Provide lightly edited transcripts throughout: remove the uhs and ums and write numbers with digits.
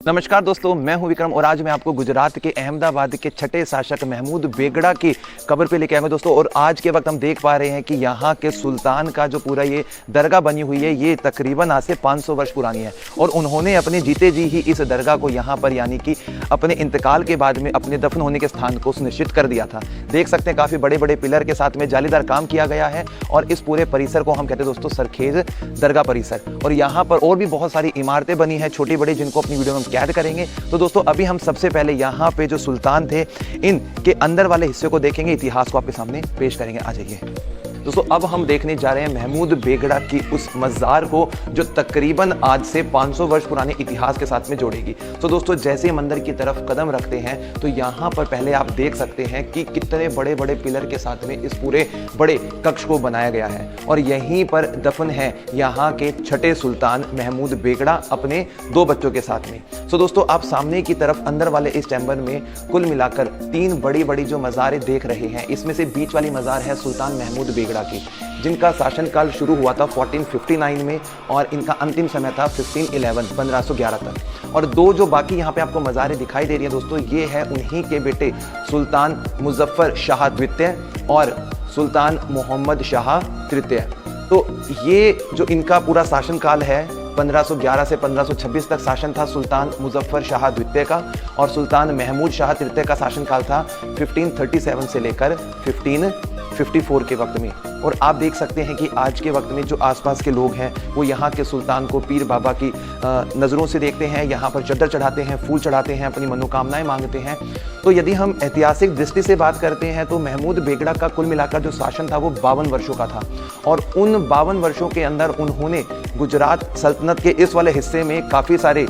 नमस्कार दोस्तों, मैं हूं विक्रम और आज मैं आपको गुजरात के अहमदाबाद के छठे शासक महमूद बेगड़ा की कब्र पे लेके आया हूं दोस्तों। और आज के वक्त हम देख पा रहे हैं कि यहाँ के सुल्तान का जो पूरा ये दरगाह बनी हुई है, ये तकरीबन आज से 500 वर्ष पुरानी है। और उन्होंने अपने जीते जी ही इस दरगाह को यहाँ पर यानी कि अपने इंतकाल के बाद में अपने दफन होने के स्थान को सुनिश्चित कर दिया था। देख सकते हैं काफ़ी बड़े बड़े पिलर के साथ में जालीदार काम किया गया है और इस पूरे परिसर को हम कहते हैं दोस्तों सरखेज दरगाह परिसर। और यहाँ पर और भी बहुत सारी इमारतें बनी हैं छोटी बड़ी, जिनको अपनी वीडियो में कैद करेंगे। तो दोस्तों अभी हम सबसे पहले यहाँ पे जो सुल्तान थे इनके अंदर वाले हिस्से को देखेंगे, इतिहास को आपके सामने पेश करेंगे। आ जाइए दोस्तों, अब हम देखने जा रहे हैं महमूद बेगड़ा की उस मज़ार को जो तकरीबन आज से 500 वर्ष पुराने इतिहास के साथ में जोड़ेगी। तो दोस्तों जैसे ही मंदिर की तरफ कदम रखते हैं तो यहाँ पर पहले आप देख सकते हैं कि कितने बड़े बड़े पिलर के साथ में इस पूरे बड़े कक्ष को बनाया गया है। और यहीं पर दफन है यहाँ के छठे सुल्तान महमूद बेगड़ा अपने 2 बच्चों के साथ में। तो दोस्तों आप सामने की तरफ अंदर वाले इस चैम्बर में कुल मिलाकर 3 बड़ी बड़ी जो मज़ारें देख रहे हैं, इसमें से बीच वाली मज़ार है सुल्तान महमूद बेगड़ा की, जिनका शासनकाल शुरू हुआ था 1459 में और इनका अंतिम समय था 1511 तक। और 2 जो बाकी यहाँ पे आपको मज़ारें दिखाई दे रही है दोस्तों, ये है उन्हीं के बेटे सुल्तान मुजफ्फर शाह द्वितीय और सुल्तान मोहम्मद शाह तृतीय। तो ये जो इनका पूरा शासनकाल है 1511 से 1526 तक शासन था सुल्तान मुजफ्फर शाह द्वितीय का, और सुल्तान महमूद शाह तृतीय का शासनकाल था 1537 से लेकर 1554 के वक्त में। और आप देख सकते हैं कि आज के वक्त में जो आसपास के लोग हैं वो यहाँ के सुल्तान को पीर बाबा की नज़रों से देखते हैं, यहाँ पर चद्दर चढ़ाते हैं, फूल चढ़ाते हैं, अपनी मनोकामनाएं मांगते हैं। तो यदि हम ऐतिहासिक दृष्टि से बात करते हैं तो महमूद बेगड़ा का कुल मिलाकर जो शासन था वो 52 वर्षों का था। और उन 52 वर्षों के अंदर उन्होंने गुजरात सल्तनत के इस वाले हिस्से में काफ़ी सारे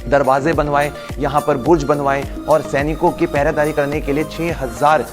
दरवाजे बनवाए, यहाँ पर बुर्ज बनवाए और सैनिकों की पहरेदारी करने के लिए 6000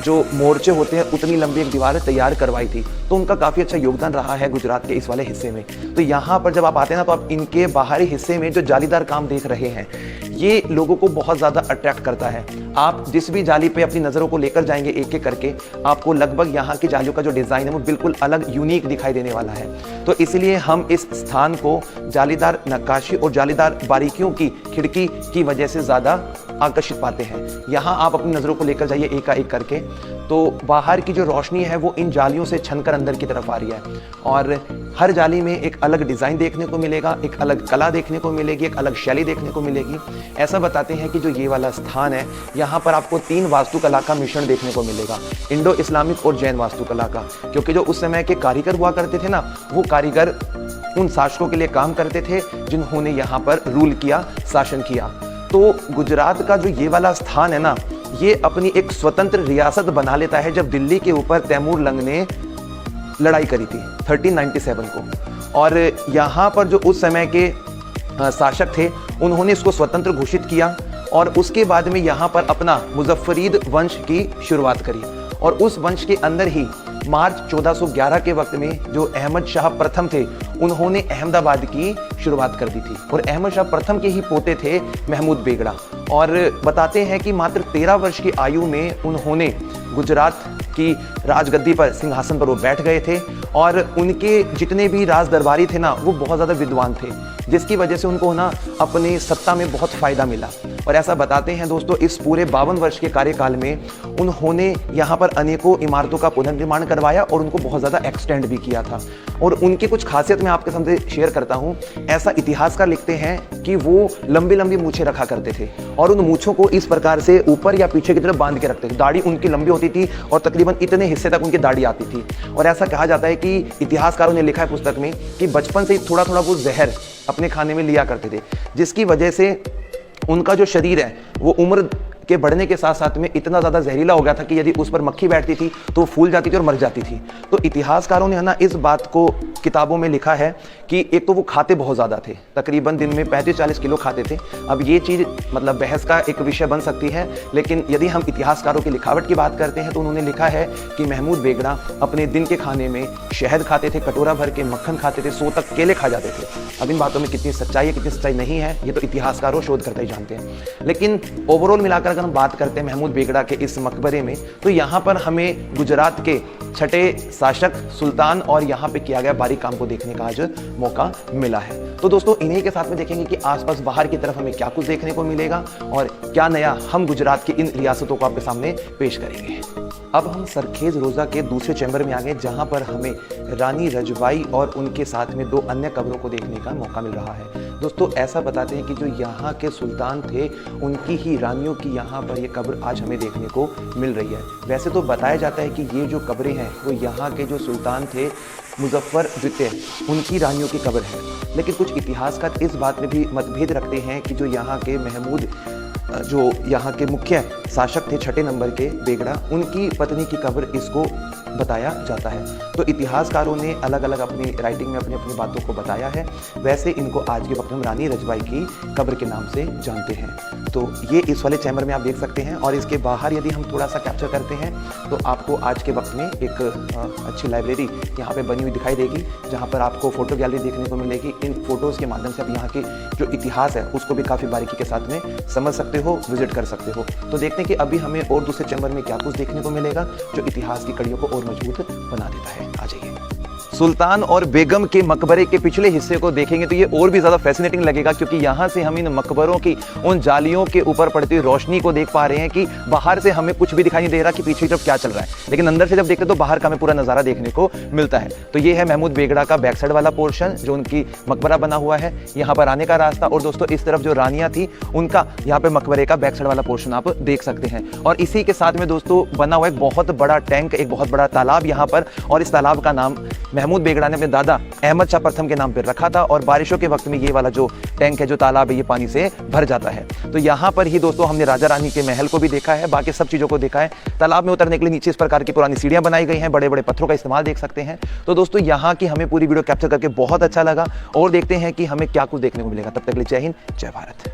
जो मोर्चे होते हैं उतनी लंबी एक दीवार तैयार करवाई थी। तो उनका काफ़ी अच्छा योगदान रहा है गुजरात के इस वाले हिस्से में। तो यहाँ पर जब आप आते हैं ना तो आप इनके बाहरी हिस्से में जो जालीदार काम देख रहे हैं, ये लोगों को बहुत ज़्यादा अट्रैक्ट करता है। आप जिस भी जाली पे अपनी नज़रों को लेकर जाएंगे एक एक करके, आपको लगभग यहाँ की जालियों का जो डिज़ाइन है वो बिल्कुल अलग यूनिक दिखाई देने वाला है। तो इसलिए हम इस स्थान को जालीदार नक्काशी और जालीदार बारीकियों की खिड़की की वजह से ज़्यादा आकर्षित पाते हैं। यहाँ आप अपनी नज़रों को लेकर जाइए एक एक करके, तो बाहर की जो रोशनी है वो इन जालियों से छनकर अंदर की तरफ आ रही है। और हर जाली में एक अलग डिज़ाइन देखने को मिलेगा, एक अलग कला देखने को मिलेगी, एक अलग शैली देखने को मिलेगी। ऐसा बताते हैं कि जो ये वाला स्थान है यहाँ पर आपको 3 वास्तुकला का मिश्रण देखने को मिलेगा, इंडो इस्लामिक और जैन वास्तुकला का। क्योंकि जो उस समय के कारीगर हुआ करते थे ना, वो कारीगर उन शासकों के लिए काम करते थे जिन्होंने यहाँ पर रूल किया, शासन किया। तो गुजरात का जो ये वाला स्थान है ना, ये अपनी एक स्वतंत्र रियासत बना लेता है जब दिल्ली के ऊपर तैमूर लंग ने लड़ाई करी थी 1397 को। और यहाँ पर जो उस समय के शासक थे उन्होंने इसको स्वतंत्र घोषित किया और उसके बाद में यहाँ पर अपना मुजफ्फरीद वंश की शुरुआत करी। और उस वंश के अंदर ही मार्च 1411 के वक्त में जो अहमद शाह प्रथम थे उन्होंने अहमदाबाद की शुरुआत कर दी थी। और अहमद शाह प्रथम के ही पोते थे महमूद बेगड़ा। और बताते हैं कि मात्र 13 वर्ष की आयु में उन्होंने गुजरात की राजगद्दी पर, सिंहासन पर वो बैठ गए थे। और उनके जितने भी राज दरबारी थे ना, वो बहुत ज़्यादा विद्वान थे, जिसकी वजह से उनको ना अपने सत्ता में बहुत फ़ायदा मिला। और ऐसा बताते हैं दोस्तों इस पूरे 52 वर्ष के कार्यकाल में उन्होंने यहाँ पर अनेकों इमारतों का पुनर्निर्माण करवाया और उनको बहुत ज़्यादा एक्सटेंड भी किया था। और उनकी कुछ खासियत मैं आपके सामने शेयर करता हूँ। ऐसा इतिहासकार लिखते हैं कि वो लंबी लंबी मूछें रखा करते थे और उन मूछों को इस प्रकार से ऊपर या पीछे की तरफ बांध के रखते थे। दाढ़ी उनकी लंबी होती थी और तकरीबन इतने हिस्से तक उनकी दाढ़ी आती थी। और ऐसा कहा जाता है कि इतिहासकारों ने लिखा है पुस्तक में कि बचपन से ही थोड़ा थोड़ा वो जहर अपने खाने में लिया करते थे, जिसकी वजह से उनका जो शरीर है वो उम्र के बढ़ने के साथ साथ में इतना ज़्यादा जहरीला हो गया था कि यदि उस पर मक्खी बैठती थी तो वो फूल जाती थी और मर जाती थी। तो इतिहासकारों ने है ना इस बात को किताबों में लिखा है कि एक तो वो खाते बहुत ज़्यादा थे, तकरीबन दिन में 35-40 किलो खाते थे। अब ये चीज़ मतलब बहस का एक विषय बन सकती है, लेकिन यदि हम इतिहासकारों की लिखावट की बात करते हैं तो उन्होंने लिखा है कि महमूद बेगड़ा अपने दिन के खाने में शहद खाते थे, कटोरा भर के मक्खन खाते थे, 100 तक केले खा जाते थे। अब इन बातों में कितनी सच्चाई है कितनी सच्चाई नहीं है ये तो इतिहासकारों शोधकर्ता ही जानते हैं। लेकिन ओवरऑल मिलाकर अगर हम बात करते हैं महमूद बेगड़ा के इस मकबरे में, तो यहाँ पर हमें गुजरात के छठे शासक सुल्तान और यहाँ पे किया गया बारीक काम को देखने का आज मौका मिला है। तो दोस्तों इन्हीं के साथ में देखेंगे कि आसपास बाहर की तरफ हमें क्या कुछ देखने को मिलेगा और क्या नया हम गुजरात की इन रियासतों को आपके सामने पेश करेंगे। अब हम सरखेज रोजा के दूसरे चैम्बर में आ गए, जहां पर हमें रानी रजबाई और उनके साथ में 2 अन्य कब्रों को देखने का मौका मिल रहा है। दोस्तों ऐसा बताते हैं कि जो यहाँ के सुल्तान थे उनकी ही रानियों की यहाँ पर ये कब्र आज हमें देखने को मिल रही है। वैसे तो बताया जाता है कि ये जो कब्रें हैं वो यहाँ के जो सुल्तान थे मुजफ्फर द्वितीय उनकी रानियों की कब्र है, लेकिन कुछ इतिहासकार इस बात में भी मतभेद रखते हैं कि जो यहाँ के महमूद जो यहाँ के मुख्य शासक थे 6 नंबर के बेगड़ा, उनकी पत्नी की कब्र इसको बताया जाता है। तो इतिहासकारों ने अलग अलग अपनी राइटिंग में अपनी अपनी बातों को बताया है। वैसे इनको आज के वक्त में रानी रजबाई की कब्र के नाम से जानते हैं। तो ये इस वाले चैम्बर में आप देख सकते हैं, और इसके बाहर यदि हम थोड़ा सा कैप्चर करते हैं तो आपको आज के वक्त में एक अच्छी लाइब्रेरी यहाँ पे बनी हुई दिखाई देगी, जहाँ पर आपको फोटो गैलरी देखने को मिलेगी। इन फोटोज़ के माध्यम से आप यहाँ के जो इतिहास है उसको भी काफ़ी बारीकी के साथ में समझ सकते हो, विजिट कर सकते हो। तो देखते हैं कि अभी हमें और दूसरे चैम्बर में क्या कुछ देखने को मिलेगा जो इतिहास की कड़ियों को और मजबूत बना देता है। आ जाइए। सुल्तान और बेगम के मकबरे के पिछले हिस्से को देखेंगे तो ये और भी ज़्यादा फैसिनेटिंग लगेगा, क्योंकि यहाँ से हम इन मकबरों की उन जालियों के ऊपर पड़ती हुई रोशनी को देख पा रहे हैं कि बाहर से हमें कुछ भी दिखाई नहीं दे रहा कि पीछे की तरफ क्या चल रहा है, लेकिन अंदर से जब देखते तो बाहर का हमें पूरा नज़ारा देखने को मिलता है। तो ये है महमूद बेगड़ा का बैक साइड वाला पोर्शन जो उनकी मकबरा बना हुआ है, यहाँ पर आने का रास्ता। और दोस्तों इस तरफ जो रानियाँ थी उनका यहाँ पे मकबरे का बैक साइड वाला पोर्शन आप देख सकते हैं। और इसी के साथ में दोस्तों बना हुआ एक बहुत बड़ा टैंक, एक बहुत बड़ा तालाब यहाँ पर, और इस तालाब का नाम महमूद बेगड़ा ने अपने दादा अहमद शाह प्रथम के नाम पर रखा था। और बारिशों के वक्त में ये वाला जो टैंक है, जो तालाब है, ये पानी से भर जाता है। तो यहाँ पर ही दोस्तों हमने राजा रानी के महल को भी देखा है, बाकी सब चीज़ों को देखा है। तालाब में उतरने के लिए नीचे इस प्रकार की पुरानी सीढ़ियाँ बनाई गई हैं, बड़े बड़े पत्थरों का इस्तेमाल देख सकते हैं। तो दोस्तों यहाँ की हमें पूरी वीडियो कैप्चर करके बहुत अच्छा लगा, और देखते हैं कि हमें क्या कुछ देखने को मिलेगा। तब तक के लिए जय हिंद, जय भारत।